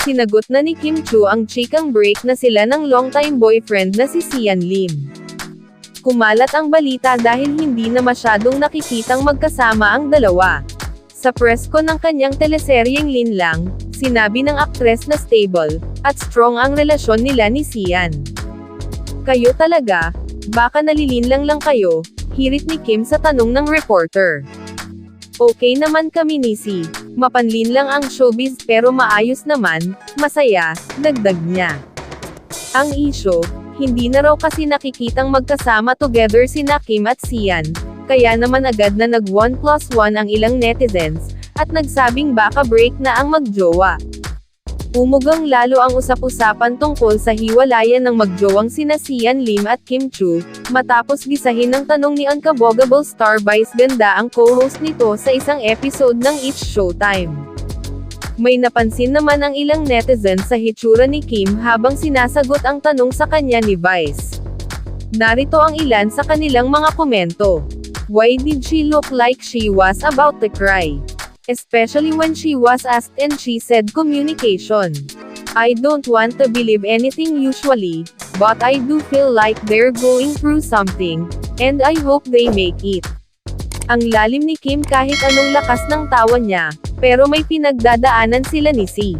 Sinagot na ni Kim Chu ang chikang break na sila ng longtime boyfriend na si Sian Lim. Kumalat ang balita dahil hindi na masyadong nakikitang magkasama ang dalawa. Sa presko ng kanyang teleseryeng Lin Lang, sinabi ng aktres na stable at strong ang relasyon nila ni Sian. "Kayo talaga? Baka nalilinlang lang kayo?" hirit ni Kim sa tanong ng reporter. "Okay naman kami ni Si. Mapanlin lang ang showbiz pero maayos naman, masaya," dagdag niya. Ang isyo, hindi na raw kasi nakikitang magkasama together sina Kim at Sian, kaya naman agad na nag 1+1 ang ilang netizens, at nagsabing baka break na ang magjowa. Umugang lalo ang usap-usapan tungkol sa hiwalayan ng magjowang sina Sian Lim at Kim Chu, matapos gisahin ng tanong ni Unkabogable star Vice Ganda ang co-host nito sa isang episode ng It's Showtime. May napansin naman ang ilang netizens sa hitsura ni Kim habang sinasagot ang tanong sa kanya ni Vice. Narito ang ilan sa kanilang mga komento. "Why did she look like she was about to cry? Especially when she was asked and she said communication. I don't want to believe anything usually, but I do feel like they're going through something, and I hope they make it." Ang lalim ni Kim kahit anong lakas ng tawa niya, pero may pinagdadaanan sila ni Si.